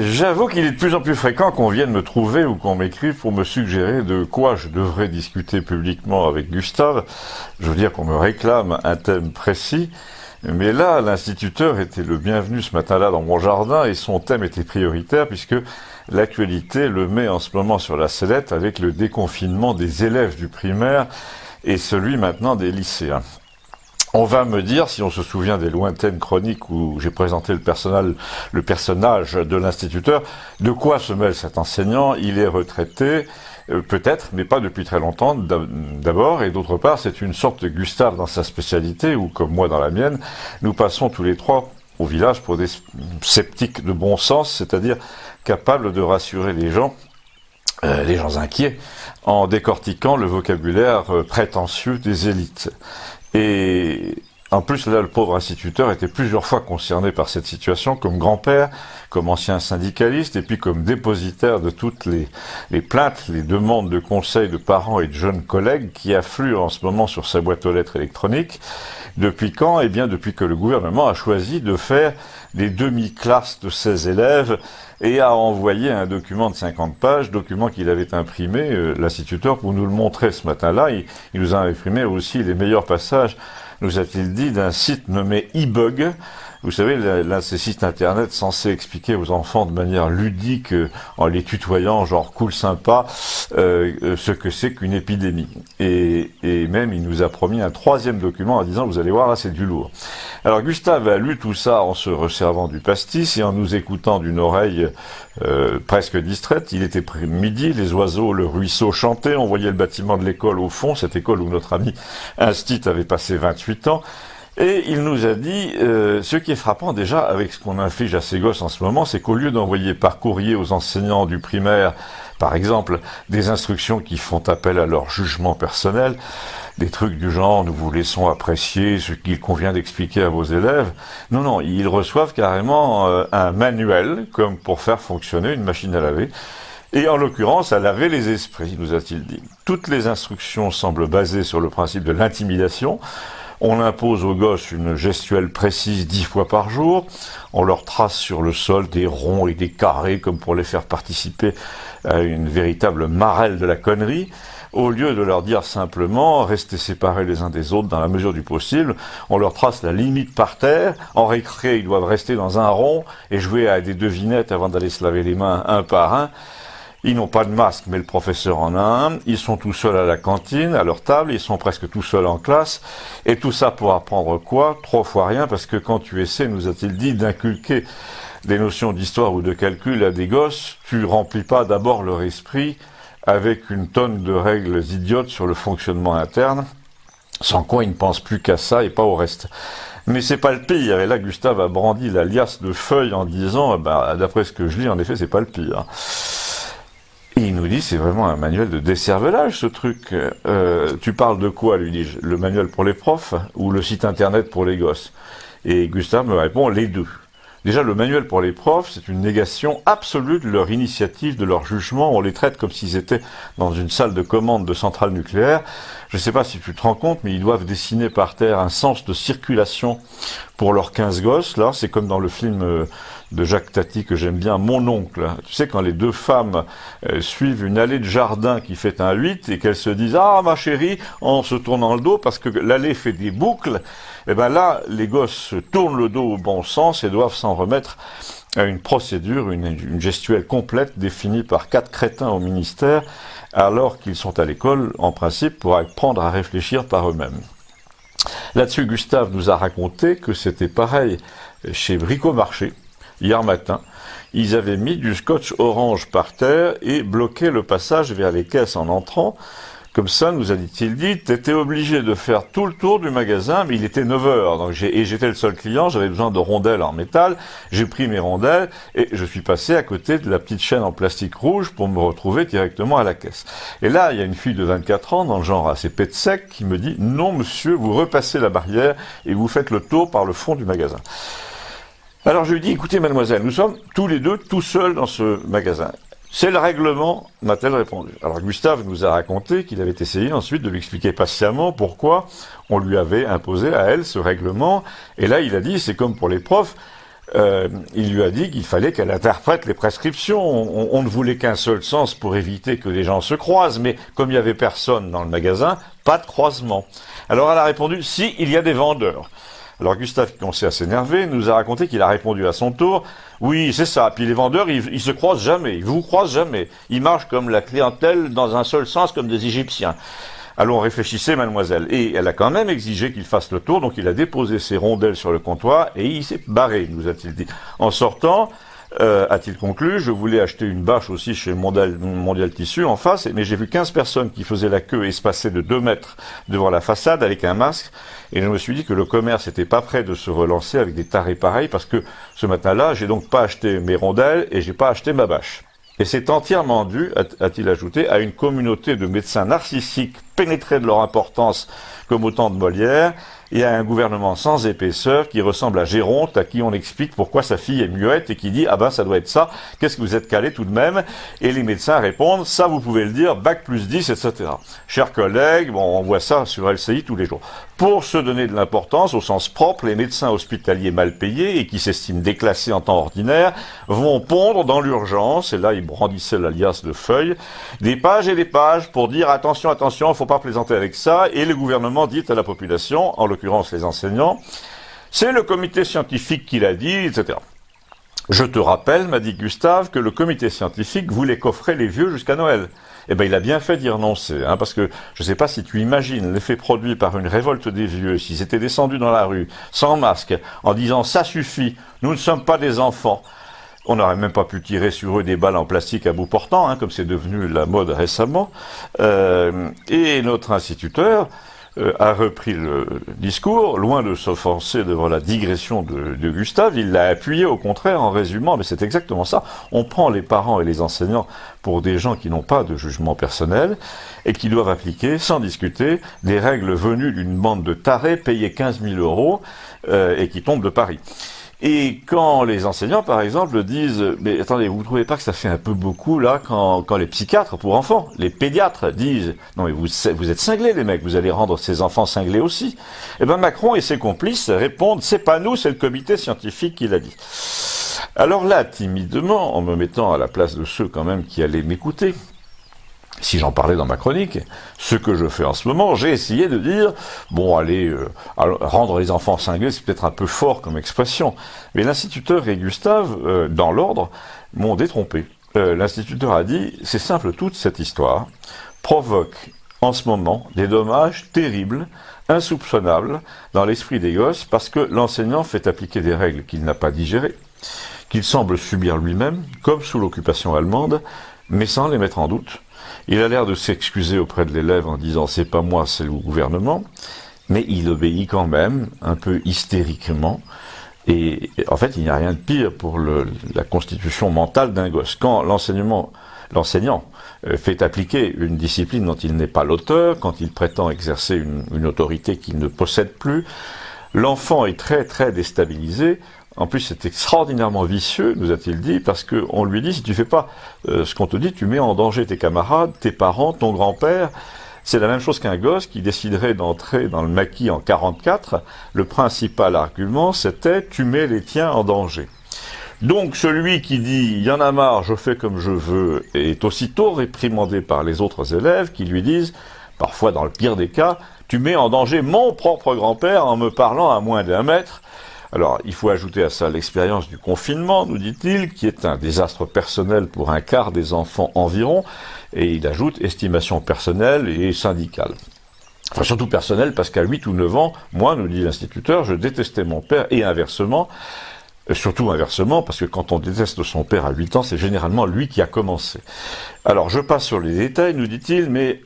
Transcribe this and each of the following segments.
J'avoue qu'il est de plus en plus fréquent qu'on vienne me trouver ou qu'on m'écrive pour me suggérer de quoi je devrais discuter publiquement avec Gustave. Je veux dire qu'on me réclame un thème précis. Mais là, l'instituteur était le bienvenu ce matin-là dans mon jardin et son thème était prioritaire puisque l'actualité le met en ce moment sur la sellette avec le déconfinement des élèves du primaire et celui maintenant des lycéens. On va me dire, si on se souvient des lointaines chroniques où j'ai présenté le personnage de l'instituteur, de quoi se mêle cet enseignant? Il est retraité, peut-être, mais pas depuis très longtemps d'abord, et d'autre part, c'est une sorte de Gustave dans sa spécialité, ou comme moi dans la mienne, nous passons tous les trois au village pour des sceptiques de bon sens, c'est-à-dire capables de rassurer les gens inquiets, en décortiquant le vocabulaire prétentieux des élites. Et en plus, là, le pauvre instituteur était plusieurs fois concerné par cette situation, comme grand-père, comme ancien syndicaliste, et puis comme dépositaire de toutes les plaintes, les demandes de conseils de parents et de jeunes collègues qui affluent en ce moment sur sa boîte aux lettres électronique. Depuis quand? Eh bien, depuis que le gouvernement a choisi de faire des demi-classes de 16 élèves et a envoyé un document de 50 pages, document qu'il avait imprimé, l'instituteur, pour nous le montrer ce matin-là. Il nous a imprimé aussi les meilleurs passages, nous a-t-il dit, d'un site nommé eBug. Vous savez, l'un de ces sites internet censés expliquer aux enfants de manière ludique, en les tutoyant, genre cool sympa, ce que c'est qu'une épidémie. Et même, il nous a promis un troisième document en disant, vous allez voir, là, c'est du lourd. Alors, Gustave a lu tout ça en se resservant du pastis et en nous écoutant d'une oreille presque distraite. Il était midi, les oiseaux, le ruisseau chantaient, on voyait le bâtiment de l'école au fond, cette école où notre ami Instit avait passé 28 ans. Et il nous a dit, ce qui est frappant déjà avec ce qu'on inflige à ces gosses en ce moment, c'est qu'au lieu d'envoyer par courrier aux enseignants du primaire, par exemple, des instructions qui font appel à leur jugement personnel, des trucs du genre, nous vous laissons apprécier ce qu'il convient d'expliquer à vos élèves. Non, ils reçoivent carrément un manuel, comme pour faire fonctionner une machine à laver. Et en l'occurrence, à laver les esprits, nous a-t-il dit. Toutes les instructions semblent basées sur le principe de l'intimidation. On impose aux gosses une gestuelle précise 10 fois par jour. On leur trace sur le sol des ronds et des carrés comme pour les faire participer à une véritable marelle de la connerie. Au lieu de leur dire simplement « restez séparés les uns des autres dans la mesure du possible », on leur trace la limite par terre. En récré, ils doivent rester dans un rond et jouer à des devinettes avant d'aller se laver les mains un par un. Ils n'ont pas de masque, mais le professeur en a un. Ils sont tout seuls à la cantine, à leur table. Ils sont presque tout seuls en classe. Et tout ça pour apprendre quoi? 3 fois rien, parce que quand tu essaies, nous a-t-il dit, d'inculquer des notions d'histoire ou de calcul à des gosses, tu remplis pas d'abord leur esprit avec une tonne de règles idiotes sur le fonctionnement interne, sans quoi ils ne pensent plus qu'à ça et pas au reste. Mais c'est pas le pire. Et là, Gustave a brandi la liasse de feuilles en disant, d'après ce que je lis, en effet, c'est pas le pire. Et il nous dit, c'est vraiment un manuel de décervelage, ce truc. Tu parles de quoi, lui dis-je? Le manuel pour les profs ou le site internet pour les gosses? Et Gustave me répond, les deux. Déjà, le manuel pour les profs, c'est une négation absolue de leur initiative, de leur jugement. On les traite comme s'ils étaient dans une salle de commande de centrale nucléaire. Je ne sais pas si tu te rends compte, mais ils doivent dessiner par terre un sens de circulation pour leurs 15 gosses. Là, c'est comme dans le film de Jacques Tati que j'aime bien, Mon oncle. Tu sais, quand les deux femmes suivent une allée de jardin qui fait un 8 et qu'elles se disent « Ah, ma chérie !» en se tournant le dos parce que l'allée fait des boucles, et ben là, les gosses tournent le dos au bon sens et doivent s'en remettre à une procédure, une gestuelle complète définie par 4 crétins au ministère, alors qu'ils sont à l'école, en principe, pour apprendre à réfléchir par eux-mêmes. Là-dessus, Gustave nous a raconté que c'était pareil chez Bricomarché. Hier matin, ils avaient mis du scotch orange par terre et bloqué le passage vers les caisses en entrant. Comme ça, nous a-t-il dit, t'étais obligé de faire tout le tour du magasin, mais il était 9 heures. Donc j'étais le seul client, j'avais besoin de rondelles en métal. J'ai pris mes rondelles et je suis passé à côté de la petite chaîne en plastique rouge pour me retrouver directement à la caisse. Et là, il y a une fille de 24 ans, dans le genre assez pet sec, qui me dit, non monsieur, vous repassez la barrière et vous faites le tour par le fond du magasin. Alors je lui dis, écoutez mademoiselle, nous sommes tous les deux tout seuls dans ce magasin. C'est le règlement, m'a-t-elle répondu. Alors Gustave nous a raconté qu'il avait essayé ensuite de lui expliquer patiemment pourquoi on lui avait imposé à elle ce règlement. Et là il a dit, c'est comme pour les profs, il lui a dit qu'il fallait qu'elle interprète les prescriptions. On ne voulait qu'un seul sens pour éviter que les gens se croisent, mais comme il n'y avait personne dans le magasin, pas de croisement. Alors elle a répondu, si, il y a des vendeurs. Alors Gustave, qui commençait à s'énerver, nous a raconté qu'il a répondu à son tour, oui, c'est ça, puis les vendeurs, ils se croisent jamais, ils vous croisent jamais. Ils marchent comme la clientèle dans un seul sens, comme des Égyptiens. Allons, réfléchissez, mademoiselle. Et elle a quand même exigé qu'il fasse le tour, donc il a déposé ses rondelles sur le comptoir et il s'est barré, nous a-t-il dit. En sortant, a-t-il conclu, je voulais acheter une bâche aussi chez Mondial Tissu en face, mais j'ai vu 15 personnes qui faisaient la queue espacée de 2 mètres devant la façade avec un masque, et je me suis dit que le commerce n'était pas prêt de se relancer avec des tarés pareils, parce que ce matin-là, j'ai donc pas acheté mes rondelles et j'ai pas acheté ma bâche. Et c'est entièrement dû, a-t-il ajouté, à une communauté de médecins narcissiques pénétrés de leur importance comme au temps de Molière, et à un gouvernement sans épaisseur qui ressemble à Géronte, à qui on explique pourquoi sa fille est muette et qui dit « Ah ben ça doit être ça, qu'est-ce que vous êtes calé tout de même ?» Et les médecins répondent « Ça vous pouvez le dire, bac plus 10, etc. » Chers collègues, bon, on voit ça sur LCI tous les jours. Pour se donner de l'importance au sens propre, les médecins hospitaliers mal payés et qui s'estiment déclassés en temps ordinaire vont pondre dans l'urgence, et là ils brandissaient l'alias de feuilles, des pages et des pages pour dire « Attention, attention, il ne faut pas plaisanter avec ça », et le gouvernement dit à la population, en l'occurrence les enseignants, c'est le comité scientifique qui l'a dit, etc. Je te rappelle, m'a dit Gustave, que le comité scientifique voulait coffrer les vieux jusqu'à Noël. Eh ben, il a bien fait d'y renoncer, hein, parce que je ne sais pas si tu imagines l'effet produit par une révolte des vieux, s'ils étaient descendus dans la rue, sans masque, en disant « ça suffit, nous ne sommes pas des enfants ». On n'aurait même pas pu tirer sur eux des balles en plastique à bout portant, hein, comme c'est devenu la mode récemment. Et notre instituteur a repris le discours, loin de s'offenser devant la digression de Gustave, il l'a appuyé au contraire en résumant, mais c'est exactement ça, on prend les parents et les enseignants pour des gens qui n'ont pas de jugement personnel et qui doivent appliquer, sans discuter, des règles venues d'une bande de tarés payés 15 000 € et qui tombent de Paris. Et quand les enseignants, par exemple, disent « Mais attendez, vous ne trouvez pas que ça fait un peu beaucoup, là, quand les psychiatres pour enfants, les pédiatres disent « Non, mais vous êtes cinglés, les mecs, vous allez rendre ces enfants cinglés aussi ». Eh ben Macron et ses complices répondent « C'est pas nous, c'est le comité scientifique qui l'a dit ». Alors là, timidement, en me mettant à la place de ceux quand même qui allaient m'écouter, si j'en parlais dans ma chronique, ce que je fais en ce moment, j'ai essayé de dire, bon, allez, rendre les enfants cinglés, c'est peut-être un peu fort comme expression, mais l'instituteur et Gustave, dans l'ordre, m'ont détrompé. L'instituteur a dit, c'est simple, toute cette histoire provoque en ce moment des dommages terribles, insoupçonnables dans l'esprit des gosses, parce que l'enseignant fait appliquer des règles qu'il n'a pas digérées, qu'il semble subir lui-même, comme sous l'occupation allemande, mais sans les mettre en doute. Il a l'air de s'excuser auprès de l'élève en disant « c'est pas moi, c'est le gouvernement », mais il obéit quand même, un peu hystériquement, et en fait il n'y a rien de pire pour la constitution mentale d'un gosse. Quand l'enseignant fait appliquer une discipline dont il n'est pas l'auteur, quand il prétend exercer une autorité qu'il ne possède plus, l'enfant est très très déstabilisé. En plus, c'est extraordinairement vicieux, nous a-t-il dit, parce qu'on lui dit, si tu fais pas ce qu'on te dit, tu mets en danger tes camarades, tes parents, ton grand-père. C'est la même chose qu'un gosse qui déciderait d'entrer dans le maquis en 44. Le principal argument, c'était, tu mets les tiens en danger. Donc, celui qui dit, il y en a marre, je fais comme je veux, est aussitôt réprimandé par les autres élèves qui lui disent, parfois dans le pire des cas, tu mets en danger mon propre grand-père en me parlant à moins d'1 mètre. Alors, il faut ajouter à ça l'expérience du confinement, nous dit-il, qui est un désastre personnel pour un quart des enfants environ, et il ajoute estimation personnelle et syndicale. Enfin, surtout personnelle, parce qu'à 8 ou 9 ans, moi, nous dit l'instituteur, je détestais mon père, et inversement, surtout inversement, parce que quand on déteste son père à 8 ans, c'est généralement lui qui a commencé. Alors, je passe sur les détails, nous dit-il, mais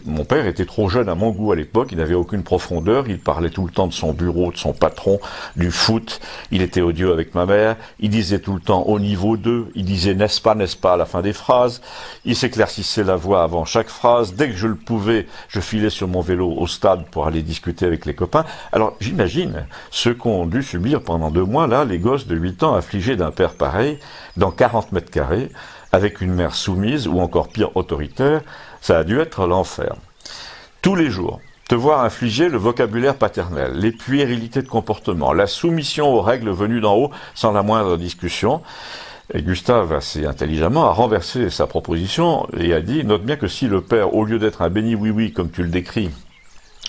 mon père était trop jeune à mon goût à l'époque, il n'avait aucune profondeur, il parlait tout le temps de son bureau, de son patron, du foot, il était odieux avec ma mère, il disait tout le temps au niveau 2, il disait n'est-ce pas à la fin des phrases, il s'éclaircissait la voix avant chaque phrase, dès que je le pouvais, je filais sur mon vélo au stade pour aller discuter avec les copains. Alors j'imagine ce qu'ont dû subir pendant 2 mois, là, les gosses de 8 ans affligés d'un père pareil, dans 40 mètres carrés, avec une mère soumise, ou encore pire autoritaire. Ça a dû être l'enfer. Tous les jours, te voir infliger le vocabulaire paternel, les puérilités de comportement, la soumission aux règles venues d'en haut sans la moindre discussion. Et Gustave, assez intelligemment, a renversé sa proposition et a dit, note bien que si le père, au lieu d'être un béni oui-oui, comme tu le décris,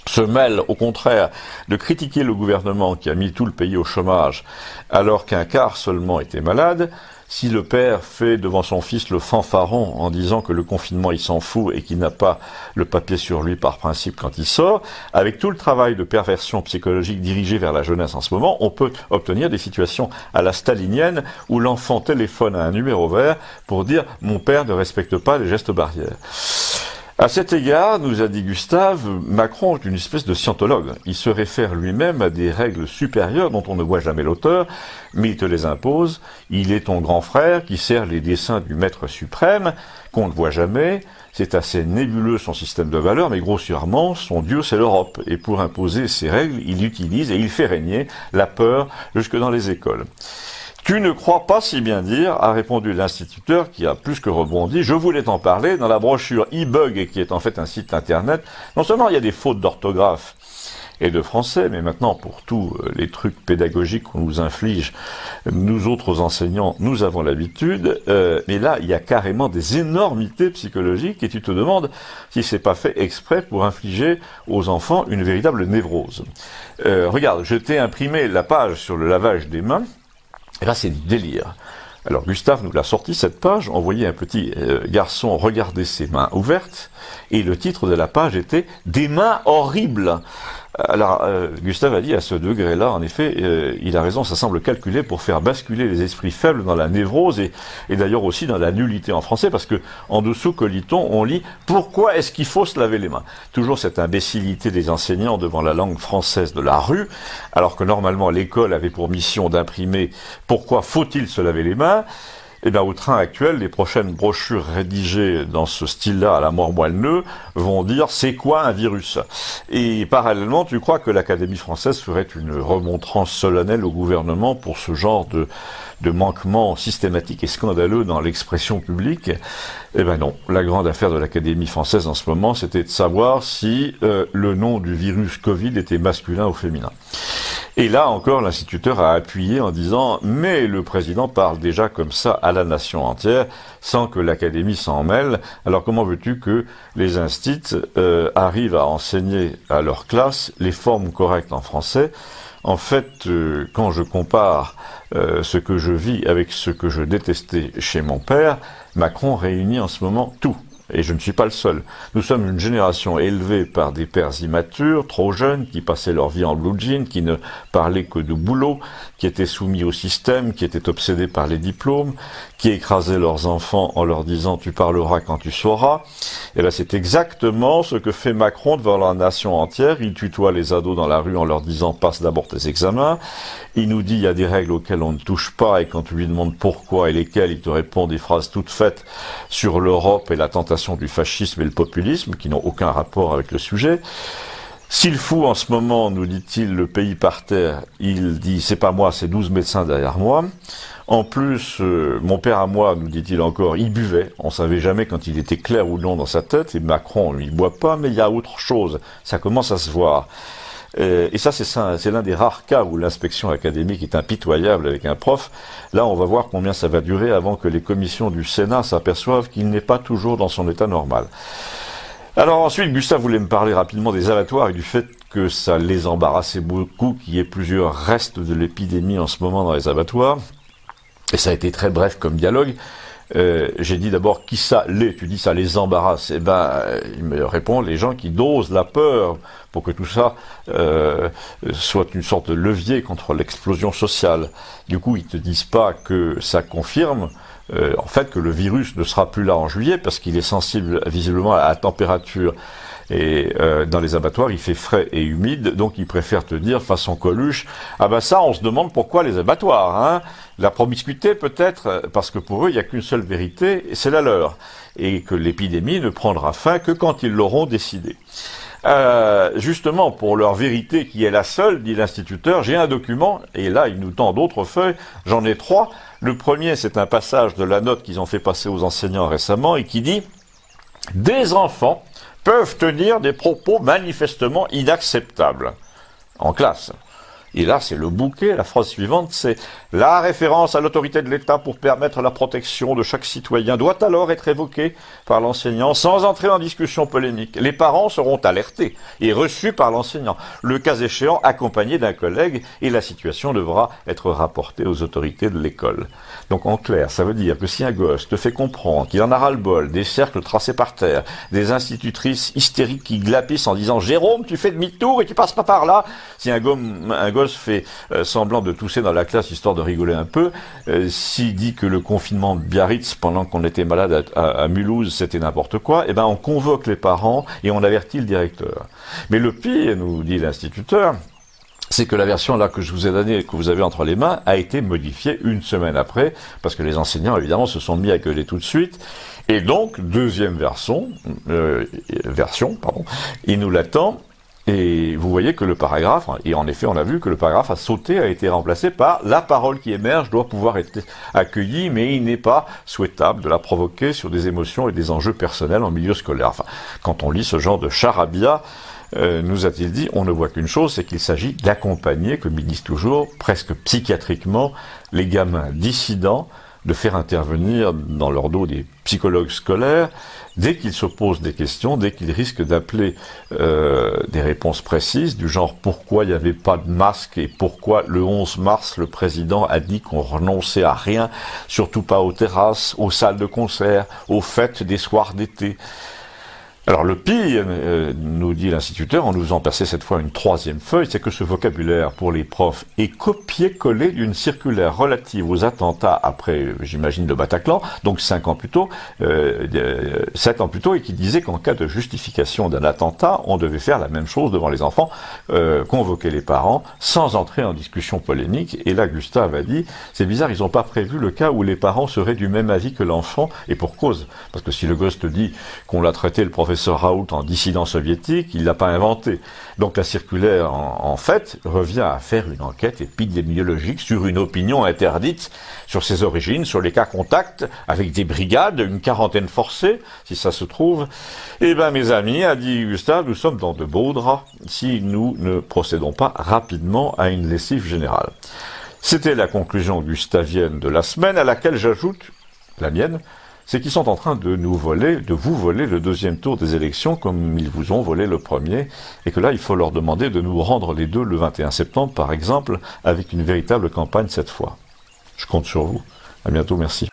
se mêle, au contraire, de critiquer le gouvernement qui a mis tout le pays au chômage, alors qu'un quart seulement était malade, si le père fait devant son fils le fanfaron en disant que le confinement il s'en fout et qu'il n'a pas le papier sur lui par principe quand il sort, avec tout le travail de perversion psychologique dirigé vers la jeunesse en ce moment, on peut obtenir des situations à la stalinienne où l'enfant téléphone à un numéro vert pour dire « mon père ne respecte pas les gestes barrières ». À cet égard, nous a dit Gustave, Macron est une espèce de scientologue. Il se réfère lui-même à des règles supérieures dont on ne voit jamais l'auteur, mais il te les impose. Il est ton grand frère qui sert les desseins du maître suprême, qu'on ne voit jamais. C'est assez nébuleux son système de valeurs, mais grossièrement, son Dieu c'est l'Europe. Et pour imposer ces règles, il utilise et il fait régner la peur jusque dans les écoles. Tu ne crois pas si bien dire, a répondu l'instituteur qui a plus que rebondi. Je voulais t'en parler. Dans la brochure e-bug, qui est en fait un site internet, non seulement il y a des fautes d'orthographe et de français, mais maintenant pour tous les trucs pédagogiques qu'on nous inflige, nous autres enseignants, nous avons l'habitude, mais là il y a carrément des énormités psychologiques et tu te demandes si c'est pas fait exprès pour infliger aux enfants une véritable névrose. Regarde, je t'ai imprimé la page sur le lavage des mains. Et là, c'est du délire. Alors, Gustave nous l'a sorti, cette page. On voyait un petit garçon regarder ses mains ouvertes. Et le titre de la page était « Des mains horribles ». Alors, Gustave a dit, à ce degré-là, en effet, il a raison, ça semble calculé pour faire basculer les esprits faibles dans la névrose et d'ailleurs aussi dans la nullité en français, parce que en dessous, que lit-on? On lit « Pourquoi est-ce qu'il faut se laver les mains ?» Toujours cette imbécilité des enseignants devant la langue française de la rue, alors que normalement l'école avait pour mission d'imprimer « Pourquoi faut-il se laver les mains ?» Eh bien, au train actuel, les prochaines brochures rédigées dans ce style-là, à la mort moelle-neu, vont dire « c'est quoi un virus ?» Et parallèlement, tu crois que l'Académie française ferait une remontrance solennelle au gouvernement pour ce genre de manquement systématique et scandaleux dans l'expression publique? Eh ben non, la grande affaire de l'Académie française en ce moment, c'était de savoir si le nom du virus Covid était masculin ou féminin. Et là encore, l'instituteur a appuyé en disant « mais le président parle déjà comme ça à la nation entière, sans que l'Académie s'en mêle. Alors comment veux-tu que les instits arrivent à enseigner à leur classe les formes correctes en français ?» En fait, quand je compare ce que je vis avec ce que je détestais chez mon père, Macron réunit en ce moment tout. Et je ne suis pas le seul. Nous sommes une génération élevée par des pères immatures, trop jeunes, qui passaient leur vie en blue jean, qui ne parlaient que de boulot, qui étaient soumis au système, qui étaient obsédés par les diplômes, qui écrasaient leurs enfants en leur disant « tu parleras quand tu sauras ». Et bien c'est exactement ce que fait Macron devant la nation entière. Il tutoie les ados dans la rue en leur disant « passe d'abord tes examens ». Il nous dit « il y a des règles auxquelles on ne touche pas » et quand tu lui demandes pourquoi et lesquelles, il te répond des phrases toutes faites sur l'Europe et la tentation du fascisme et le populisme, qui n'ont aucun rapport avec le sujet. S'il fout en ce moment, nous dit-il, le pays par terre, il dit « c'est pas moi, c'est 12 médecins derrière moi ». En plus, mon père à moi, nous dit-il encore, il buvait. On savait jamais quand il était clair ou non dans sa tête. Et Macron, lui, il boit pas, mais il y a autre chose. Ça commence à se voir. Et ça, c'est l'un des rares cas où l'inspection académique est impitoyable avec un prof. Là, on va voir combien ça va durer avant que les commissions du Sénat s'aperçoivent qu'il n'est pas toujours dans son état normal. Alors ensuite, Gustave voulait me parler rapidement des abattoirs et du fait que ça les embarrassait beaucoup, qu'il y ait plusieurs restes de l'épidémie en ce moment dans les abattoirs. Et ça a été très bref comme dialogue. J'ai dit d'abord qui ça l'est, tu dis ça les embarrasse. Eh ben, il me répond les gens qui dosent la peur pour que tout ça soit une sorte de levier contre l'explosion sociale. Du coup, ils te disent pas que ça confirme en fait que le virus ne sera plus là en juillet parce qu'il est sensible visiblement à la température. Et dans les abattoirs, il fait frais et humide, donc ils préfèrent te dire, façon Coluche, ah ben ça, on se demande pourquoi les abattoirs, hein. La promiscuité peut-être, parce que pour eux, il n'y a qu'une seule vérité, et c'est la leur. Et que l'épidémie ne prendra fin que quand ils l'auront décidé. Justement, pour leur vérité qui est la seule, dit l'instituteur, j'ai un document, et là, il nous tend d'autres feuilles, j'en ai 3. Le premier, c'est un passage de la note qu'ils ont fait passer aux enseignants récemment, et qui dit « Des enfants peuvent tenir des propos manifestement inacceptables en classe. Et là, c'est le bouquet. La phrase suivante, c'est « La référence à l'autorité de l'État pour permettre la protection de chaque citoyen doit alors être évoquée par l'enseignant sans entrer en discussion polémique. Les parents seront alertés et reçus par l'enseignant, le cas échéant accompagnés d'un collègue, et la situation devra être rapportée aux autorités de l'école. » Donc en clair, ça veut dire que si un gosse te fait comprendre qu'il en a ras-le-bol, des cercles tracés par terre, des institutrices hystériques qui glapissent en disant « Jérôme, tu fais demi-tour et tu passes pas par là », si un gosse fait semblant de tousser dans la classe histoire de rigoler un peu, s'il dit que le confinement de Biarritz pendant qu'on était malade à Mulhouse c'était n'importe quoi, eh ben on convoque les parents et on avertit le directeur. Mais le pire, nous dit l'instituteur, c'est que la version là que je vous ai donnée, que vous avez entre les mains, a été modifiée une semaine après, parce que les enseignants évidemment se sont mis à gueuler tout de suite. Et donc, deuxième version, il nous l'attend. Et vous voyez que le paragraphe, et en effet on a vu que le paragraphe a sauté, a été remplacé par « La parole qui émerge doit pouvoir être accueillie, mais il n'est pas souhaitable de la provoquer sur des émotions et des enjeux personnels en milieu scolaire ». Enfin, quand on lit ce genre de charabia, nous a-t-il dit, on ne voit qu'une chose, c'est qu'il s'agit d'accompagner, comme ils disent toujours, presque psychiatriquement, les gamins dissidents, de faire intervenir dans leur dos des psychologues scolaires, dès qu'ils se posent des questions, dès qu'ils risquent d'appeler des réponses précises, du genre pourquoi il n'y avait pas de masque et pourquoi le 11 mars le président a dit qu'on renonçait à rien, surtout pas aux terrasses, aux salles de concert, aux fêtes des soirs d'été. Alors le pire, nous dit l'instituteur, en nous faisant passer cette fois une troisième feuille, c'est que ce vocabulaire pour les profs est copié-collé d'une circulaire relative aux attentats après, j'imagine, le Bataclan, donc 7 ans plus tôt, et qui disait qu'en cas de justification d'un attentat, on devait faire la même chose devant les enfants, convoquer les parents, sans entrer en discussion polémique. Et là, Gustave a dit, c'est bizarre, ils n'ont pas prévu le cas où les parents seraient du même avis que l'enfant, et pour cause. Parce que si le gosse te dit qu'on l'a traité, le professeur Raoult, en dissident soviétique, il l'a pas inventé. Donc la circulaire, en fait, revient à faire une enquête épidémiologique sur une opinion interdite, sur ses origines, sur les cas contacts, avec des brigades, une quarantaine forcée, si ça se trouve. Eh ben, mes amis, a dit Gustave, nous sommes dans de beaux draps, si nous ne procédons pas rapidement à une lessive générale. C'était la conclusion gustavienne de la semaine, à laquelle j'ajoute la mienne, c'est qu'ils sont en train de vous voler le deuxième tour des élections comme ils vous ont volé le premier, et que là, il faut leur demander de nous rendre les deux le 21 septembre, par exemple, avec une véritable campagne cette fois. Je compte sur vous. À bientôt, merci.